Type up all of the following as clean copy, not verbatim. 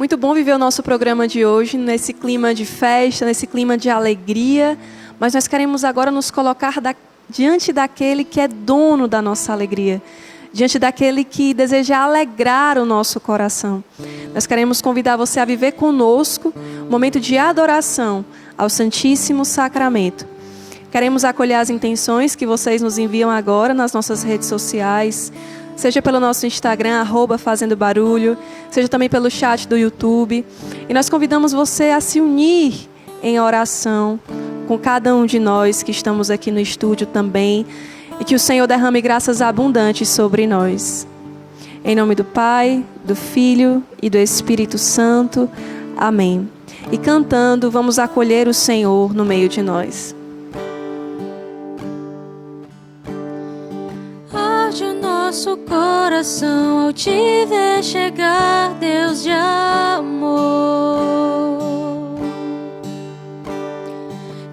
Muito bom viver o nosso programa de hoje nesse clima de festa, nesse clima de alegria, mas nós queremos agora nos colocar diante daquele que é dono da nossa alegria, diante daquele que deseja alegrar o nosso coração. Nós queremos convidar você a viver conosco um momento de adoração ao Santíssimo Sacramento. Queremos acolher as intenções que vocês nos enviam agora nas nossas redes sociais, seja pelo nosso Instagram, @FazendoBarulho, seja também pelo chat do YouTube. E nós convidamos você a se unir em oração com cada um de nós que estamos aqui no estúdio também, e que o Senhor derrame graças abundantes sobre nós. Em nome do Pai, do Filho e do Espírito Santo. Amém. E cantando, vamos acolher o Senhor no meio de nós. Arde o nosso coração ao te ver chegar, Deus de amor.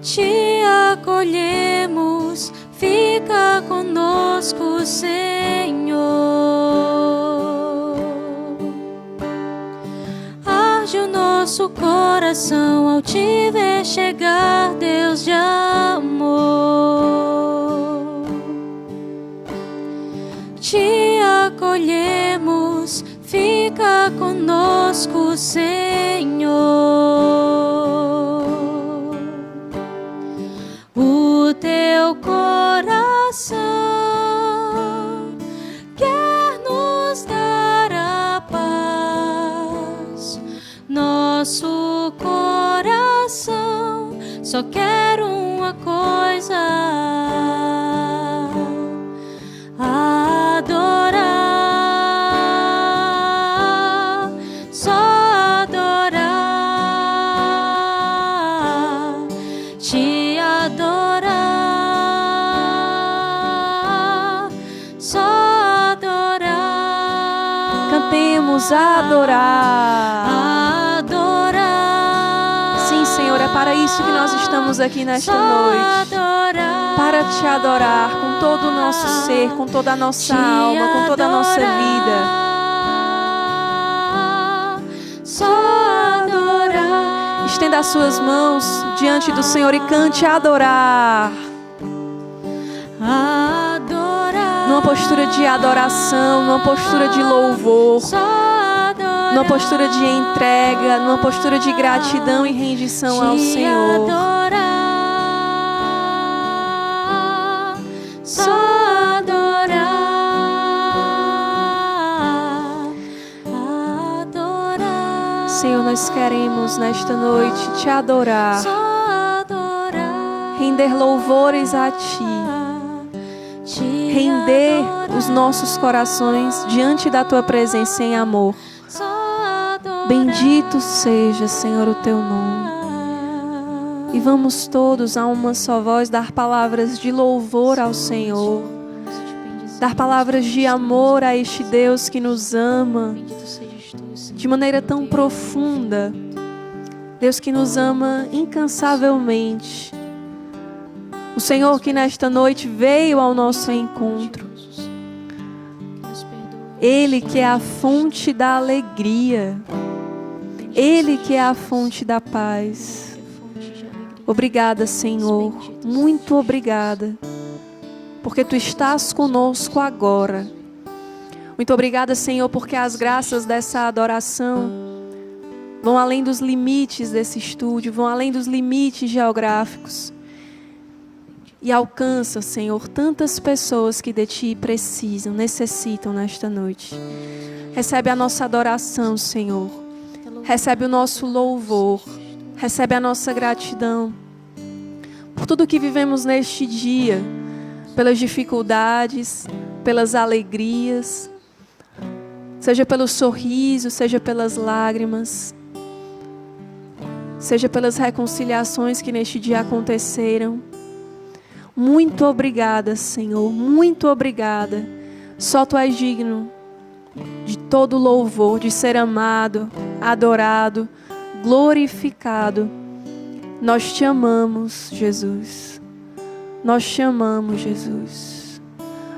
Te acolhemos, fica conosco, Senhor. Arde o nosso coração ao te ver chegar, Deus de amor. Te acolhemos, fica conosco, Senhor. O teu coração quer nos dar a paz. Nosso coração só quer uma coisa: adorar, só adorar, te adorar, só adorar. Cantemos adorar. Adorar. Sim, Senhor, é para isso que nós estamos aqui nesta noite. Para te adorar com todo o nosso ser, com toda a nossa alma, com toda a nossa vida. Só adorar. Estenda as suas mãos diante do Senhor e cante adorar. Adorar. Numa postura de adoração, numa postura de louvor, numa postura de entrega, numa postura de gratidão e rendição ao Senhor. Senhor, nós queremos nesta noite te adorar, render louvores a Ti, render os nossos corações diante da Tua presença em amor. Bendito seja, Senhor, o Teu nome. E vamos todos a uma só voz dar palavras de louvor ao Senhor, dar palavras de amor a este Deus que nos ama de maneira tão profunda, Deus que nos ama incansavelmente, o Senhor que nesta noite veio ao nosso encontro, Ele que é a fonte da alegria, Ele que é a fonte da paz. Obrigada, Senhor, muito obrigada, porque Tu estás conosco agora. Muito obrigada, Senhor, porque as graças dessa adoração vão além dos limites desse estúdio, vão além dos limites geográficos e alcança, Senhor, tantas pessoas que de Ti precisam, necessitam nesta noite. Recebe a nossa adoração, Senhor. Recebe o nosso louvor. Recebe a nossa gratidão por tudo que vivemos neste dia, pelas dificuldades, pelas alegrias, seja pelo sorriso, seja pelas lágrimas, seja pelas reconciliações que neste dia aconteceram. Muito obrigada, Senhor, muito obrigada. Só Tu és digno de todo louvor, de ser amado, adorado, glorificado. Nós Te amamos, Jesus. Nós Te amamos, Jesus.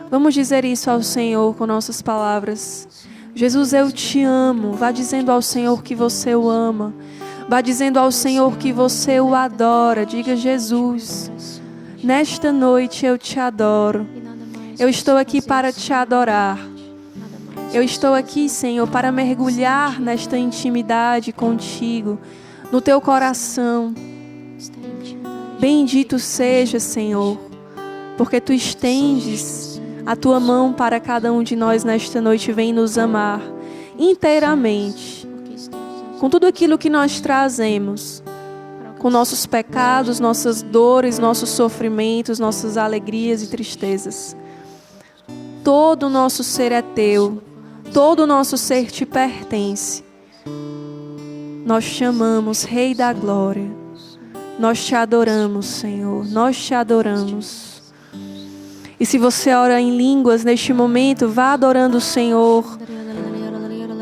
Vamos dizer isso ao Senhor com nossas palavras. Jesus, eu te amo. Vá dizendo ao Senhor que você o ama. Vá dizendo ao Senhor que você o adora. Diga: Jesus, nesta noite eu te adoro. Eu estou aqui para te adorar. Eu estou aqui, Senhor, para mergulhar nesta intimidade contigo, no teu coração. Bendito seja, Senhor, porque tu estendes a tua mão para cada um de nós nesta noite. Vem nos amar inteiramente, com tudo aquilo que nós trazemos, com nossos pecados, nossas dores, nossos sofrimentos, nossas alegrias e tristezas. Todo o nosso ser é teu, todo o nosso ser te pertence. Nós te amamos, Rei da Glória. Nós te adoramos, Senhor. Nós te adoramos. E se você ora em línguas neste momento, vá adorando o Senhor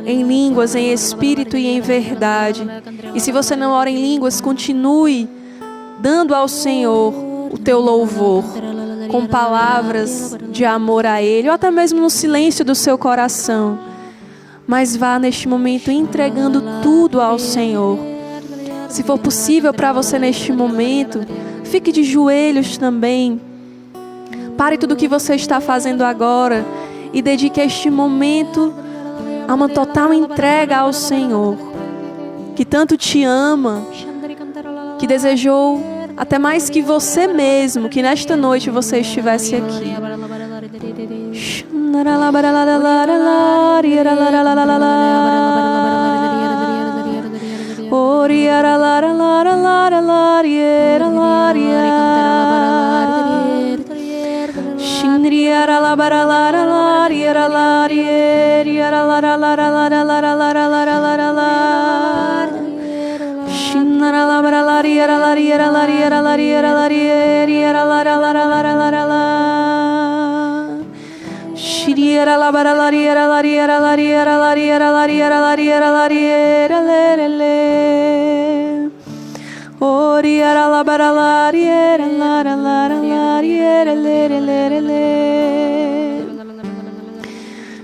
em línguas, em espírito e em verdade. E se você não ora em línguas, continue dando ao Senhor o teu louvor, com palavras de amor a Ele, ou até mesmo no silêncio do seu coração. Mas vá neste momento entregando tudo ao Senhor. Se for possível para você neste momento, fique de joelhos também. Pare tudo o que você está fazendo agora e dedique este momento a uma total entrega ao Senhor, que tanto te ama, que desejou até mais que você mesmo, que nesta noite você estivesse aqui.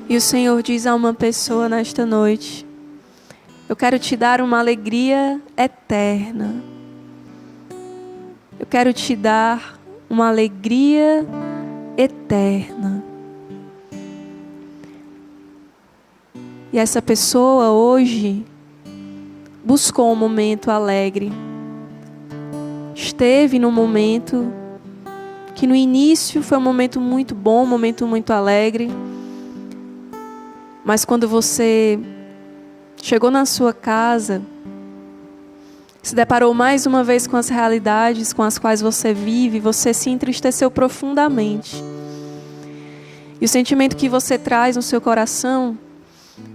E o Senhor diz a uma pessoa nesta noite: eu quero te dar uma alegria eterna. Eu quero te dar uma alegria eterna. E essa pessoa hoje buscou um momento alegre. Esteve num momento que no início foi um momento muito bom, um momento muito alegre. Mas quando você chegou na sua casa, se deparou mais uma vez com as realidades com as quais você vive, você se entristeceu profundamente. E o sentimento que você traz no seu coração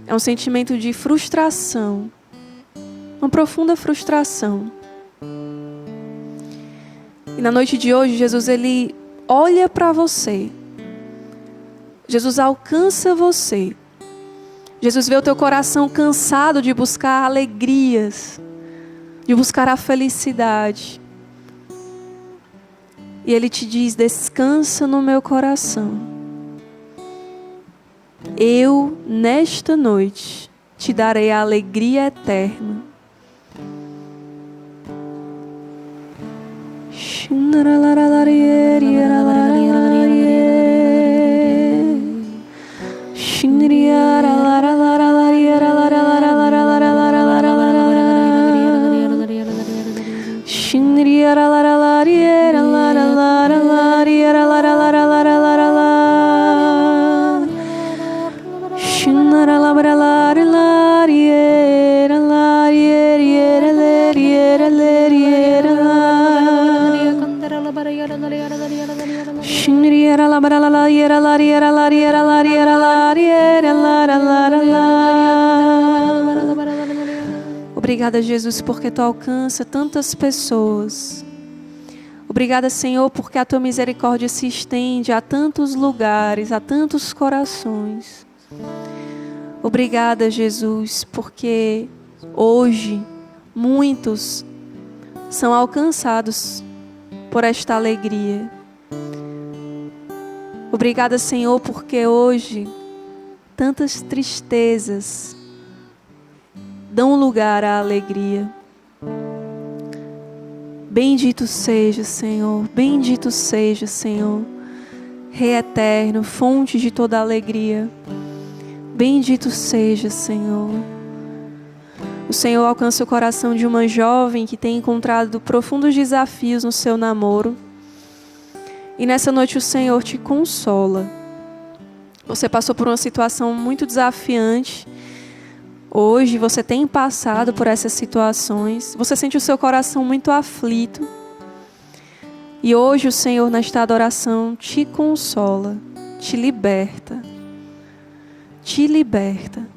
é um sentimento de frustração, uma profunda frustração. E na noite de hoje, Jesus, Ele olha para você. Jesus alcança você. Jesus vê o teu coração cansado de buscar alegrias, de buscar a felicidade. E Ele te diz: descansa no meu coração. Eu, nesta noite, te darei a alegria eterna. Obrigada, Jesus, porque Tu alcança tantas pessoas. Obrigada, Senhor, porque a Tua misericórdia se estende a tantos lugares, a tantos corações. Obrigada, Jesus, porque hoje muitos são alcançados por esta alegria. Obrigada, Senhor, porque hoje tantas tristezas dão lugar à alegria. Bendito seja, Senhor, bendito seja, Senhor, Rei eterno, fonte de toda alegria. Bendito seja, Senhor. O Senhor alcança o coração de uma jovem que tem encontrado profundos desafios no seu namoro. E nessa noite o Senhor te consola. Você passou por uma situação muito desafiante. Hoje você tem passado por essas situações. Você sente o seu coração muito aflito. E hoje o Senhor, nesta adoração, te consola, te liberta. Te liberta.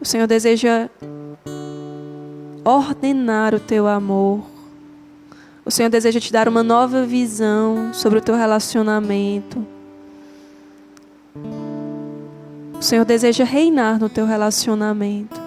O Senhor deseja ordenar o teu amor. O Senhor deseja te dar uma nova visão sobre o teu relacionamento. O Senhor deseja reinar no teu relacionamento.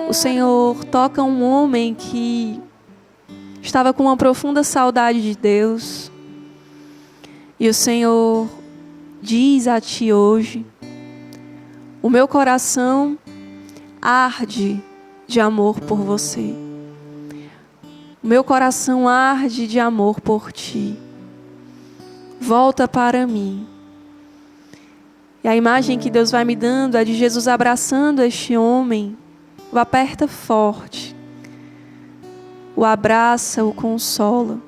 O Senhor toca um homem que estava com uma profunda saudade de Deus. E o Senhor diz a ti hoje: o meu coração arde de amor por você. O meu coração arde de amor por ti. Volta para mim. E a imagem que Deus vai me dando é de Jesus abraçando este homem. O aperta forte. O abraça, o consola.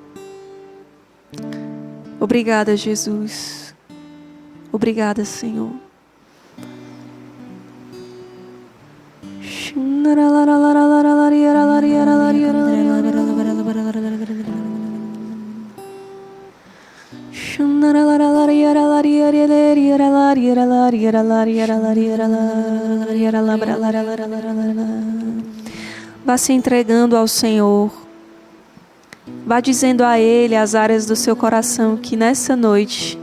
Obrigada, Jesus. Obrigada, Senhor. Vá se entregando ao Senhor. Vá dizendo a Ele as áreas do seu coração que nessa noite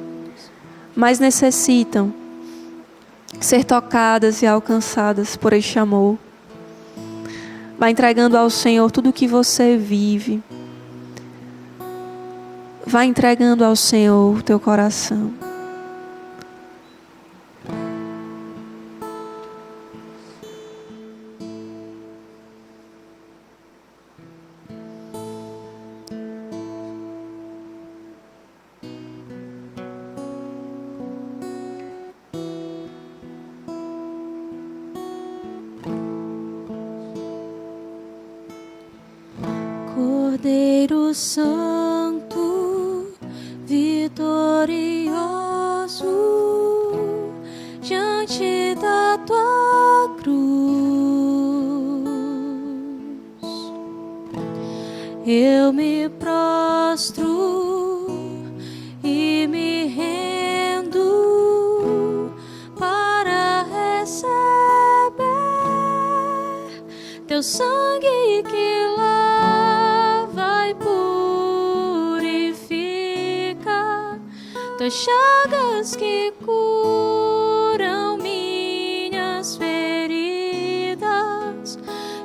mais necessitam ser tocadas e alcançadas por este amor. Vá entregando ao Senhor tudo o que você vive. Vá entregando ao Senhor o teu coração. Cordeiro Santo, vitorioso, diante da tua cruz, eu me prostro e me rendo para receber teu sangue que tuas chagas que curam minhas feridas,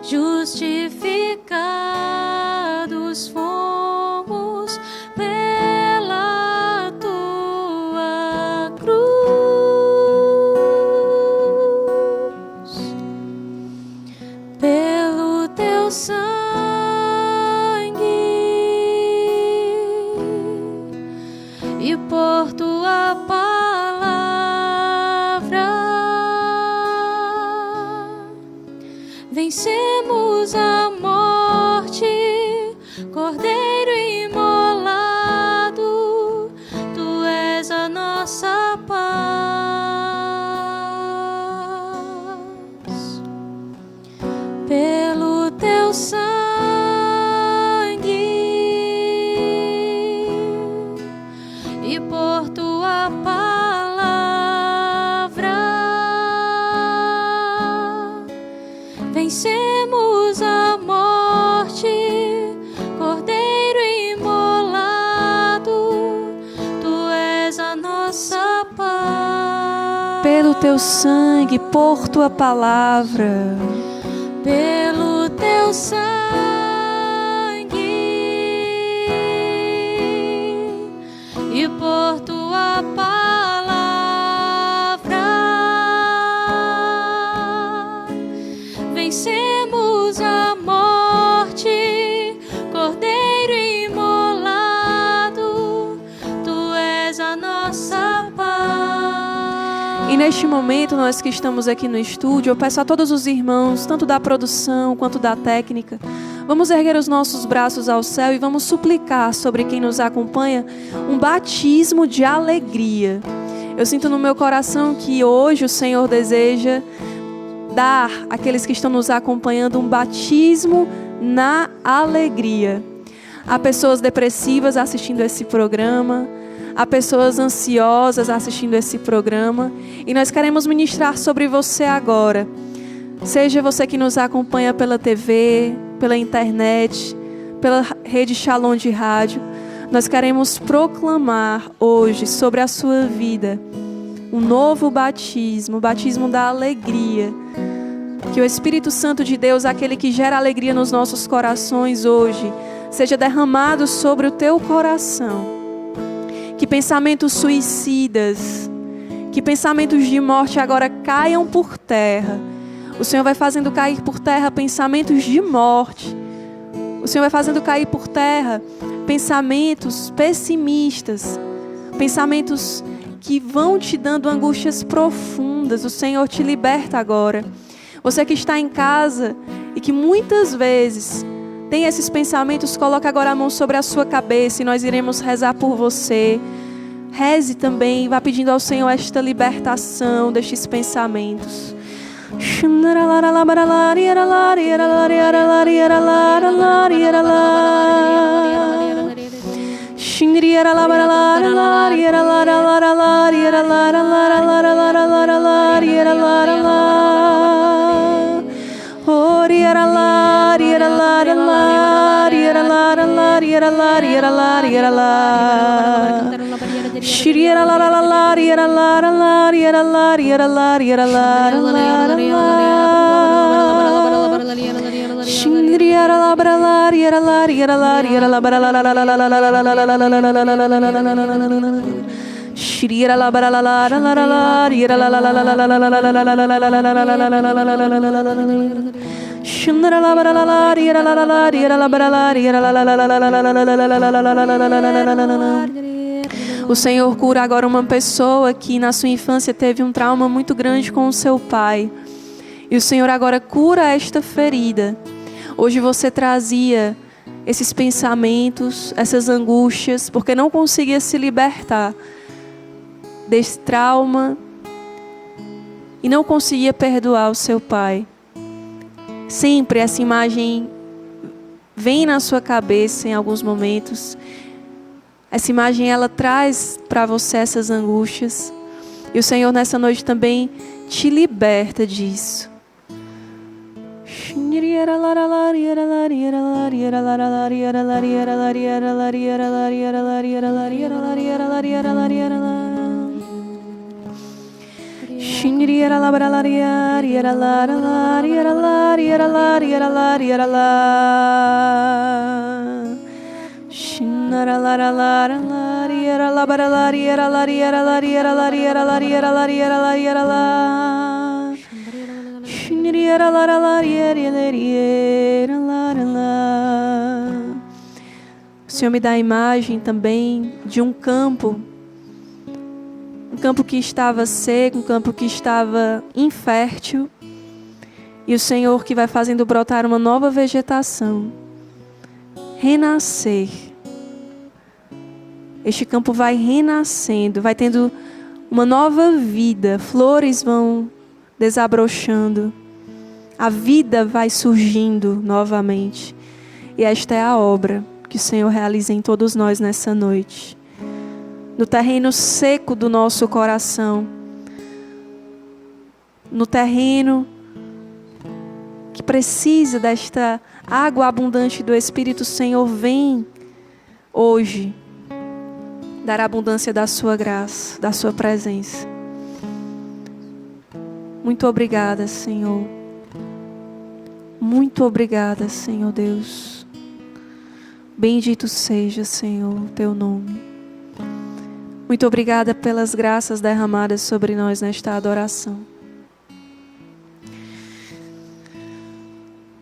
justificados fomos pela tua cruz, pelo teu sangue. E por tua palavra vencemos a morte, Cordeiro imolado. pelo teu sangue, por tua palavra. Pelo teu sangue e por tua palavra vencemos a morte, Cordeiro imolado, tu és a nossa paz. E neste momento, nós que estamos aqui no estúdio, eu peço a todos os irmãos, tanto da produção quanto da técnica, vamos erguer os nossos braços ao céu e vamos suplicar sobre quem nos acompanha um batismo de alegria. Eu sinto no meu coração que hoje o Senhor deseja dar àqueles que estão nos acompanhando um batismo na alegria. Há pessoas depressivas assistindo esse programa, há pessoas ansiosas assistindo esse programa, e nós queremos ministrar sobre você agora. Seja você que nos acompanha pela TV, pela internet, pela rede Shalom de rádio, nós queremos proclamar hoje sobre a sua vida um novo batismo, o batismo da alegria. Que o Espírito Santo de Deus, aquele que gera alegria nos nossos corações hoje, seja derramado sobre o teu coração. Que pensamentos suicidas, que pensamentos de morte agora caiam por terra. O Senhor vai fazendo cair por terra pensamentos de morte. O Senhor vai fazendo cair por terra pensamentos pessimistas, pensamentos que vão te dando angústias profundas. O Senhor te liberta agora. Você que está em casa e que muitas vezes tem esses pensamentos, coloque agora a mão sobre a sua cabeça e nós iremos rezar por você. Reze também, vá pedindo ao Senhor esta libertação destes pensamentos. O Senhor cura agora uma pessoa que na sua infância teve um trauma muito grande com o seu pai. E o Senhor agora cura esta ferida. Hoje você trazia esses pensamentos, essas angústias, porque não conseguia se libertar desse trauma e não conseguia perdoar o seu pai. Sempre essa imagem vem na sua cabeça em alguns momentos. Essa imagem, ela traz para você essas angústias. E o Senhor nessa noite também te liberta disso. O Senhor me dá a imagem também de um campo que estava seco, um campo que estava infértil, e o Senhor que vai fazendo brotar uma nova vegetação, renascer. Este campo vai renascendo, vai tendo uma nova vida, flores vão desabrochando, a vida vai surgindo novamente. E esta é a obra que o Senhor realiza em todos nós nessa noite. No terreno seco do nosso coração, no terreno que precisa desta água abundante do Espírito, o Senhor vem hoje dar a abundância da sua graça, da sua presença. Muito obrigada, Senhor. Muito obrigada, Senhor Deus. Bendito seja, Senhor, o teu nome. Muito obrigada pelas graças derramadas sobre nós nesta adoração.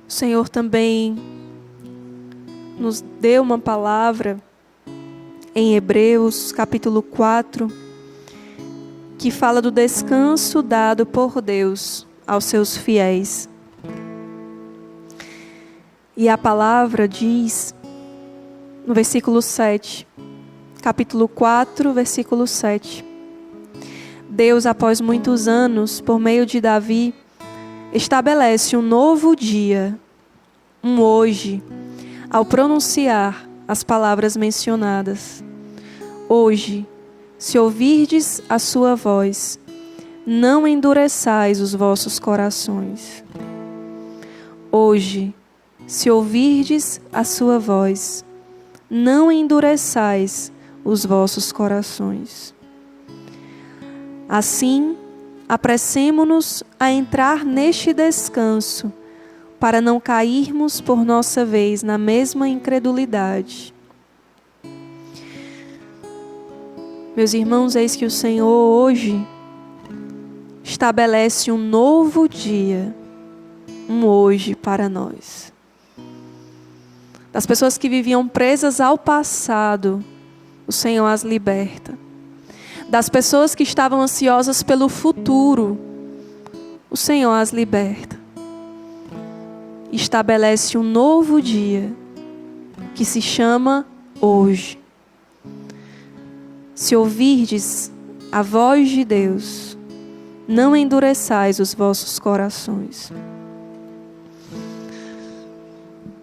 O Senhor também nos deu uma palavra em Hebreus, capítulo 4, que fala do descanso dado por Deus aos seus fiéis. E a palavra diz, no versículo 7, capítulo 4, versículo 7. Deus, após muitos anos, por meio de Davi, estabelece um novo dia, um hoje, ao pronunciar as palavras mencionadas. Hoje, se ouvirdes a sua voz, não endureçais os vossos corações. Hoje, se ouvirdes a sua voz, não endureçais os vossos corações. Assim, apressemo-nos a entrar neste descanso, para não cairmos por nossa vez na mesma incredulidade. Meus irmãos, eis que o Senhor hoje estabelece um novo dia, um hoje para nós. Das pessoas que viviam presas ao passado, o Senhor as liberta. Das pessoas que estavam ansiosas pelo futuro, o Senhor as liberta. Estabelece um novo dia, que se chama hoje. Se ouvirdes a voz de Deus, não endureçais os vossos corações.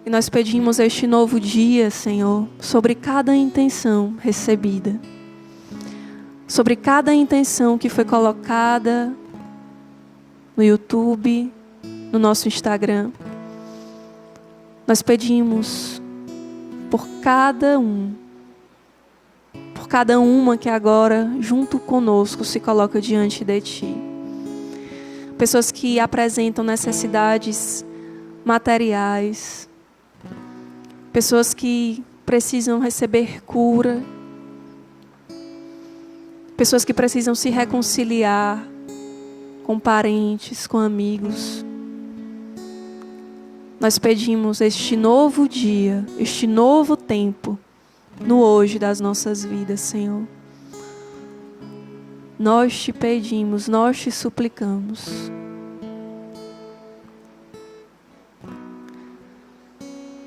E nós pedimos este novo dia, Senhor, sobre cada intenção recebida. Sobre cada intenção que foi colocada no YouTube, no nosso Instagram. Nós pedimos por cada uma que agora, junto conosco, se coloca diante de Ti. Pessoas que apresentam necessidades materiais, pessoas que precisam receber cura, pessoas que precisam se reconciliar com parentes, com amigos. Nós pedimos este novo dia, este novo tempo, no hoje das nossas vidas, Senhor. Nós te pedimos, nós te suplicamos.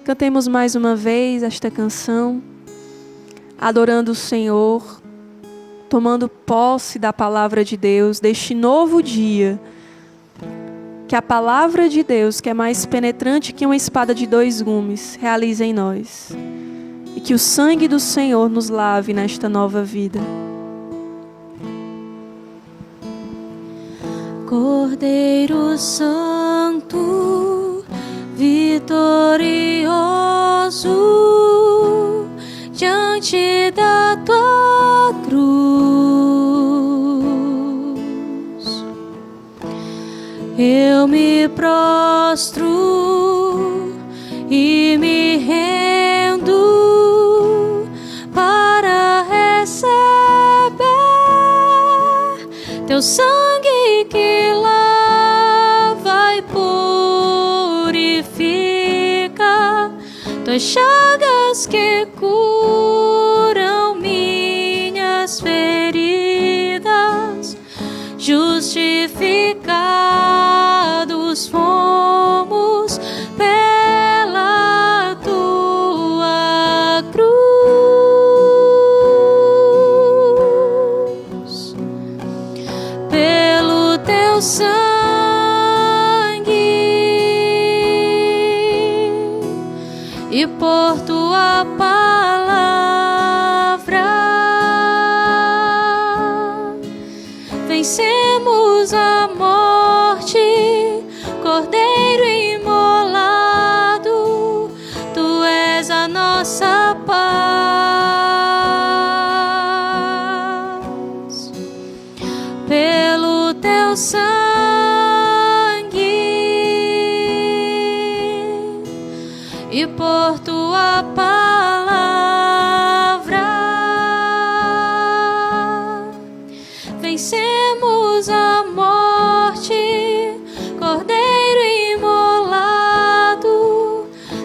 Cantemos mais uma vez esta canção, adorando o Senhor, tomando posse da palavra de Deus, deste novo dia. Que a palavra de Deus, que é mais penetrante que uma espada de 2 gumes, realize em nós. E que o sangue do Senhor nos lave nesta nova vida. Cordeiro Santo, vitorioso, diante da tua cruz, eu me prostro e me rendo para receber teu sangue que lava e purifica, tuas chagas que curam minhas feridas. Justificados fomos pela tua cruz, pelo teu sangue e por tua palavra vencemos a morte. Cordeiro imolado, tu és a nossa paz. Pelo teu sangue tua palavra. Vencemos a morte, Cordeiro imolado,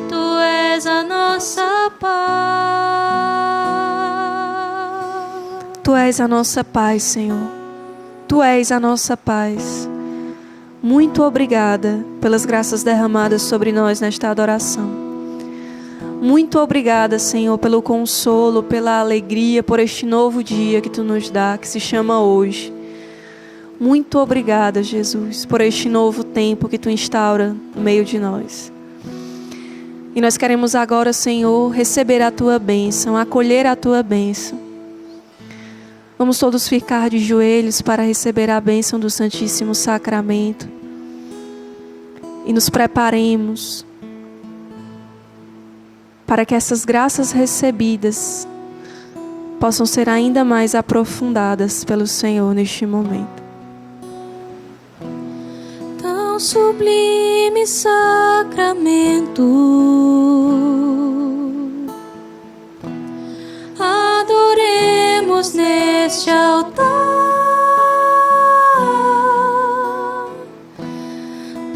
tu és a nossa paz. Tu és a nossa paz, Senhor. Tu és a nossa paz. Muito obrigada pelas graças derramadas sobre nós nesta adoração. Muito obrigada, Senhor, pelo consolo, pela alegria, por este novo dia que Tu nos dá, que se chama hoje. Muito obrigada, Jesus, por este novo tempo que Tu instaura no meio de nós. E nós queremos agora, Senhor, receber a Tua bênção, acolher a Tua bênção. Vamos todos ficar de joelhos para receber a bênção do Santíssimo Sacramento. E nos preparemos para que essas graças recebidas possam ser ainda mais aprofundadas pelo Senhor neste momento. Tão sublime sacramento, adoremos neste altar,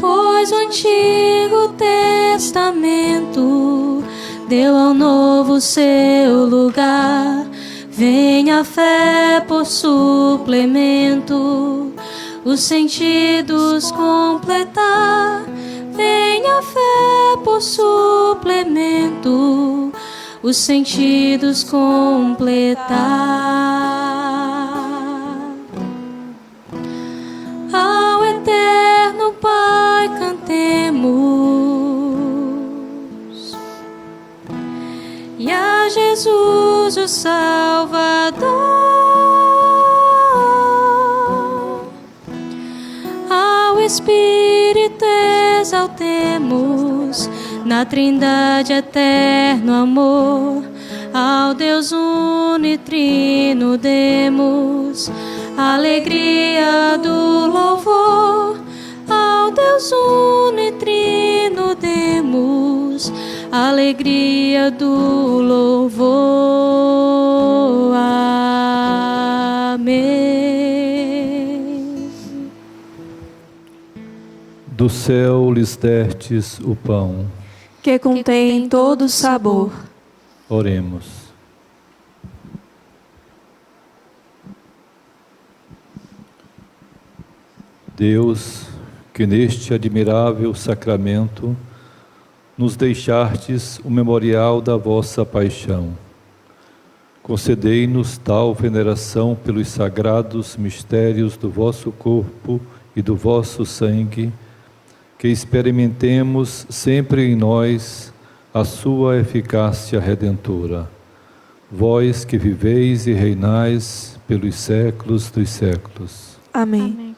pois o Antigo Testamento deu ao Novo seu lugar. Venha a fé por suplemento, os sentidos completar. Venha a fé por suplemento, os sentidos completar. Ao eterno Pai cantemos, e a Jesus o Salvador. Ao Espírito exaltemos, na Trindade eterno amor. Ao Deus unitrino demos alegria do louvor. Ao Deus unitrino demos alegria do louvor. Amém. Do céu lhes destes o pão, Que contém todo sabor. oremos. Deus, que neste admirável sacramento nos deixastes o memorial da vossa paixão, concedei-nos tal veneração pelos sagrados mistérios do vosso corpo e do vosso sangue, que experimentemos sempre em nós a sua eficácia redentora. Vós que viveis e reinais pelos séculos dos séculos. Amém. Amém.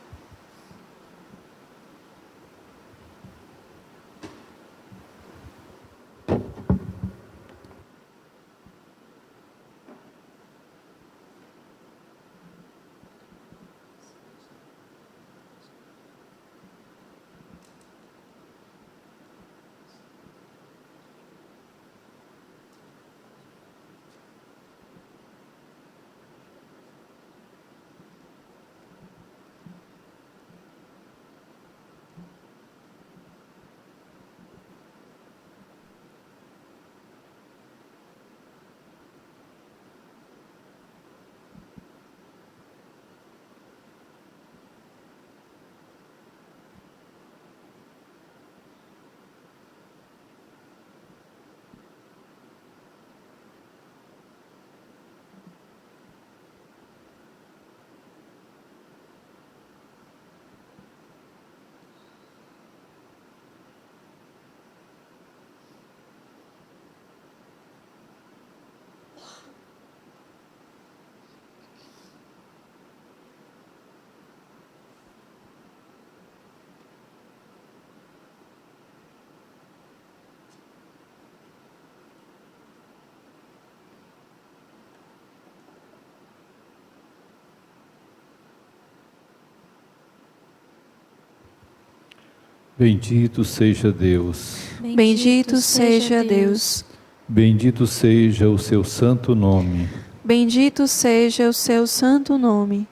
Bendito seja Deus. Bendito seja Deus. Bendito seja o seu santo nome. Bendito seja o seu santo nome.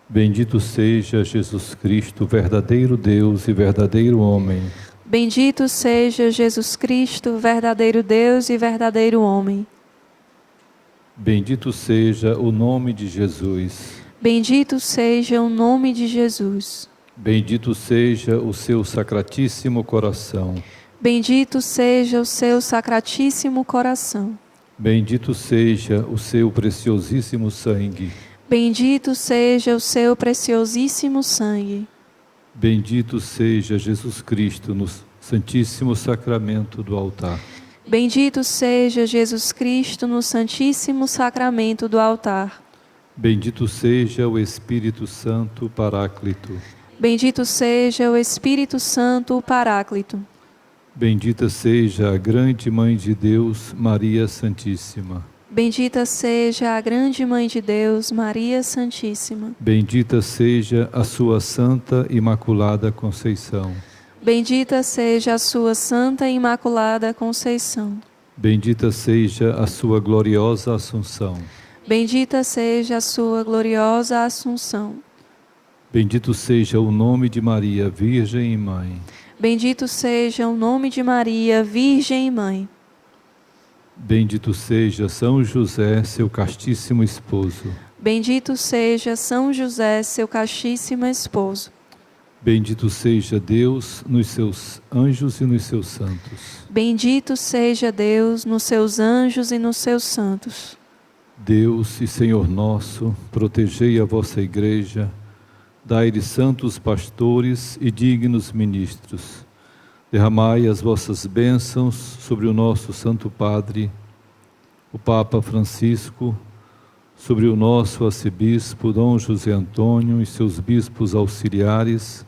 Bendito seja Jesus Cristo, verdadeiro Deus e verdadeiro homem. Bendito seja Jesus Cristo, verdadeiro Deus e verdadeiro homem. Bendito seja o nome de Jesus. Bendito seja o nome de Jesus. Bendito seja o seu sacratíssimo coração. Bendito seja o seu sacratíssimo coração. Bendito seja o seu preciosíssimo sangue. Bendito seja o seu preciosíssimo sangue. Bendito seja Jesus Cristo no Santíssimo Sacramento do altar. Bendito seja Jesus Cristo no Santíssimo Sacramento do altar. Bendito seja o Espírito Santo Paráclito. Bendito seja o Espírito Santo Paráclito. Bendita seja a grande Mãe de Deus, Maria Santíssima. Bendita seja a grande Mãe de Deus, Maria Santíssima. Bendita seja a sua Santa Imaculada Conceição. Bendita seja a sua Santa Imaculada Conceição. Bendita seja a sua gloriosa Assunção. Bendita seja a sua gloriosa Assunção. Bendito seja o nome de Maria, Virgem e Mãe. Bendito seja o nome de Maria, Virgem e Mãe. Bendito seja São José, seu castíssimo esposo. Bendito seja São José, seu castíssimo esposo. Bendito seja Deus nos seus anjos e nos seus santos. Bendito seja Deus nos seus anjos e nos seus santos. Deus e Senhor nosso, protegei a vossa igreja, dai-lhe santos pastores e dignos ministros. Derramai as vossas bênçãos sobre o nosso Santo Padre, o Papa Francisco, sobre o nosso arcebispo Dom José Antônio e seus bispos auxiliares,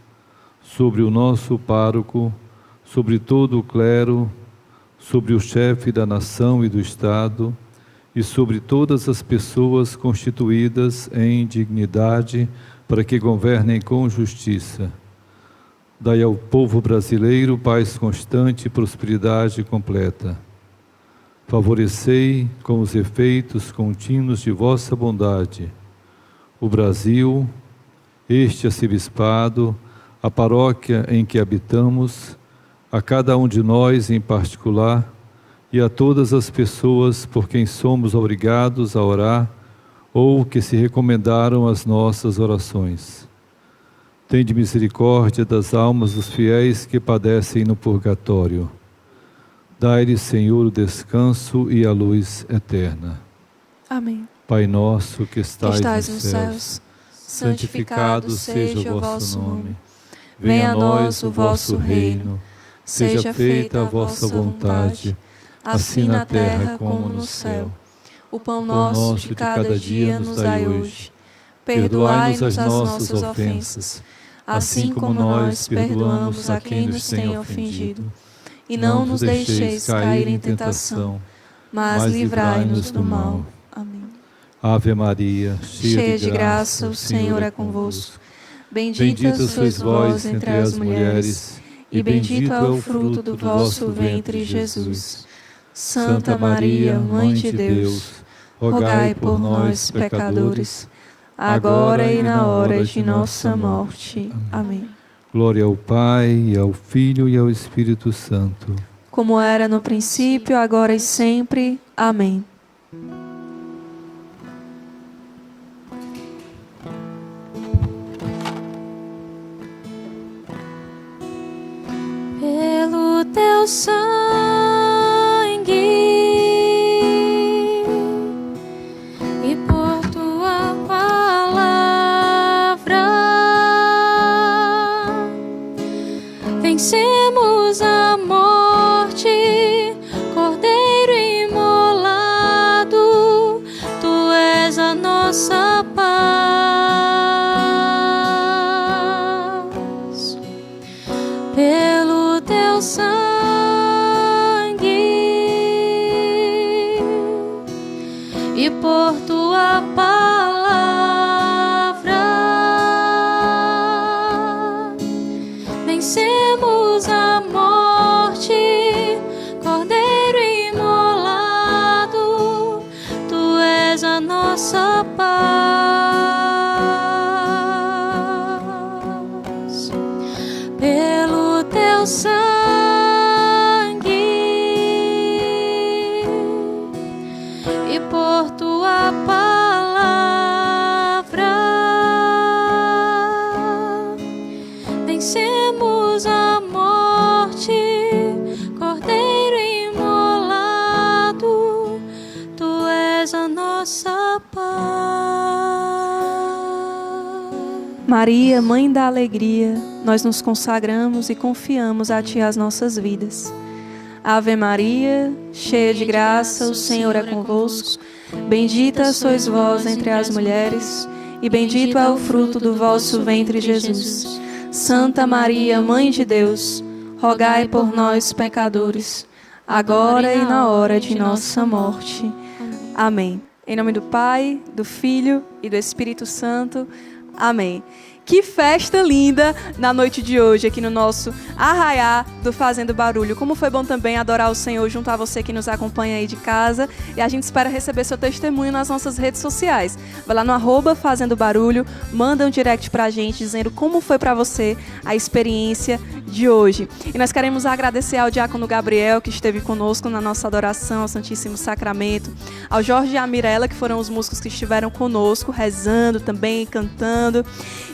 sobre o nosso pároco, sobre todo o clero, sobre o chefe da nação e do Estado, e sobre todas as pessoas constituídas em dignidade para que governem com justiça. Dai ao povo brasileiro paz constante e prosperidade completa. Favorecei com os efeitos contínuos de vossa bondade o Brasil, este arcebispado, a paróquia em que habitamos, a cada um de nós em particular e a todas as pessoas por quem somos obrigados a orar ou que se recomendaram às nossas orações. Tende misericórdia das almas dos fiéis que padecem no purgatório. Dai-lhes, Senhor, o descanso e a luz eterna. Amém. Pai nosso que estais nos céus, santificado seja o vosso nome. Venha a nós o vosso reino. Seja feita a vossa vontade, assim na terra como no céu. O pão nosso de cada dia nos dai hoje. Perdoai-nos as nossas ofensas, assim como nós perdoamos a quem nos tem ofendido. E não nos deixeis cair em tentação, mas livrai-nos do mal. Amém. Ave Maria, Cheia de graça, o Senhor é convosco. Bendita sois vós entre as mulheres, e bendito é o fruto do vosso ventre, Jesus. Santa Maria, Mãe de Deus, rogai por nós, pecadores, agora e na hora de nossa morte. Amém. Glória ao Pai, ao Filho e ao Espírito Santo. Como era no princípio, agora e sempre. Amém. Pelo teu sangue e por tua palavra vencemos a morte, Cordeiro imolado, tu és a nossa paz. Pelo teu sangue e por tua palavra vencemos a morte, Cordeiro imolado. e por tua palavra vencemos a morte. Cordeiro imolado, tu és a nossa paz. Maria, Mãe da Alegria, nós nos consagramos e confiamos a Ti as nossas vidas. Ave Maria, cheia de graça, o Senhor é convosco. Bendita sois vós entre as mulheres, e bendito é o fruto do vosso ventre, Jesus. Santa Maria, Mãe de Deus, rogai por nós, pecadores, agora e na hora de nossa morte. Amém. Em nome do Pai, do Filho e do Espírito Santo. Amém. Que festa linda na noite de hoje aqui no nosso Arraiá do Fazendo Barulho. Como foi bom também adorar o Senhor junto a você que nos acompanha aí de casa. E a gente espera receber seu testemunho nas nossas redes sociais. Vai lá no @Fazendo Barulho, manda um direct pra gente dizendo como foi pra você a experiência de hoje. E nós queremos agradecer ao diácono Gabriel, que esteve conosco na nossa adoração ao Santíssimo Sacramento, ao Jorge e a Mirella, que foram os músicos que estiveram conosco, rezando também, cantando.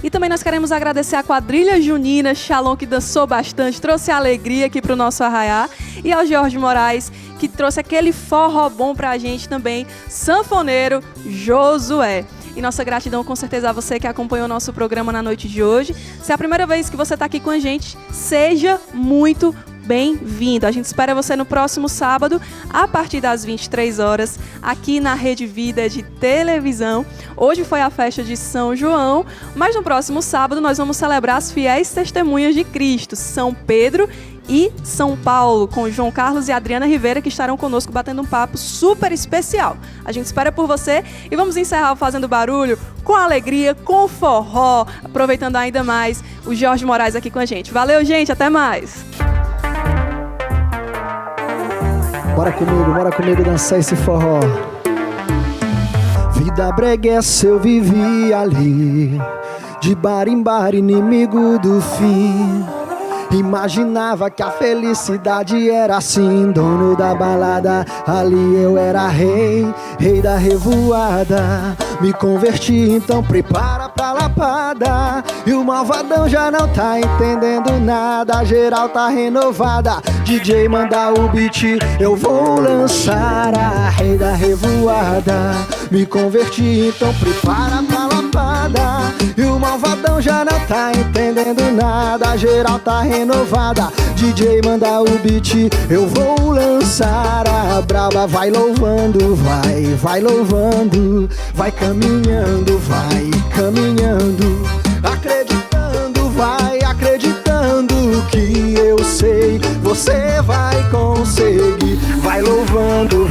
E também nós queremos agradecer a quadrilha junina Shalom, que dançou bastante, trouxe alegria aqui para o nosso arraiá, e ao Jorge Moraes, que trouxe aquele forró bom para a gente também, sanfoneiro Josué. E nossa gratidão com certeza a você que acompanhou o nosso programa na noite de hoje. Se é a primeira vez que você está aqui com a gente, seja muito bem-vindo. A gente espera você no próximo sábado, a partir das 23 horas, aqui na Rede Vida de televisão. Hoje foi a festa de São João, mas no próximo sábado nós vamos celebrar as fiéis testemunhas de Cristo, São Pedro e São Paulo, com João Carlos e Adriana Rivera, que estarão conosco batendo um papo super especial. A gente espera por você e vamos encerrar o Fazendo Barulho com alegria, com forró, aproveitando ainda mais o Jorge Moraes aqui com a gente. Valeu, gente, até mais! Bora comigo dançar esse forró. Vida breguessa eu vivi ali, de bar em bar, inimigo do fim. Imaginava que a felicidade era assim, dono da balada. Ali eu era rei, rei da revoada. Me converti, então prepara pra lapada. E o malvadão já não tá entendendo nada, a geral tá renovada. DJ manda o beat, eu vou lançar a rei da revoada. Me converti, então prepara pra lapada. E o malvadão já não tá entendendo nada, a geral tá renovada. DJ manda o beat, eu vou lançar a braba. Vai louvando, vai louvando, vai caminhando, vai caminhando, acreditando, vai acreditando que eu sei, você vai conseguir. Vai louvando,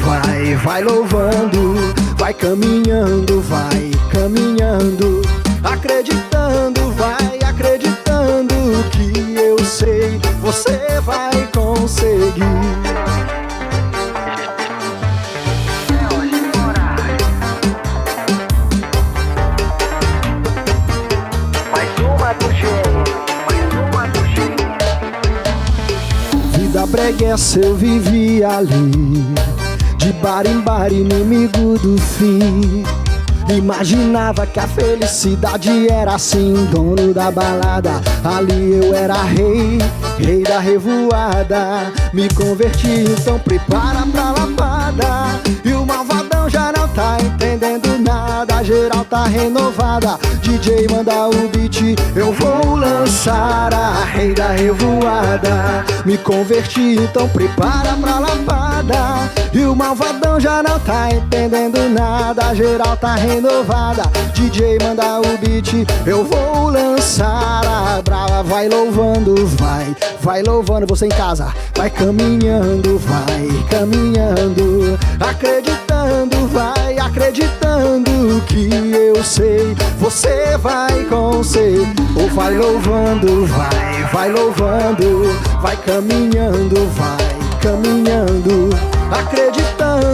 vai louvando, vai caminhando, vai caminhando, acreditando, vai acreditando que eu sei, você vai conseguir. Vida breguessa eu vivi ali, de bar em bar, inimigo do fim. Imaginava que a felicidade era assim, dono da balada. Ali eu era rei, rei da revoada. Me converti, então prepara pra lapada. E o malvadão já não tá entendendo nada, a geral tá renovada. DJ manda o beat, eu vou lançar a rei da revoada. Me converti, então prepara pra lapada. E o malvadão já não tá entendendo nada, a geral tá renovada. DJ manda o beat, eu vou lançar a brava. Vai louvando, vai louvando, você em casa. Vai caminhando, vai caminhando, acreditando, vai acreditando que eu sei, você vai conseguir. Ou vai louvando, vai louvando, vai caminhando, vai caminhando, acreditando,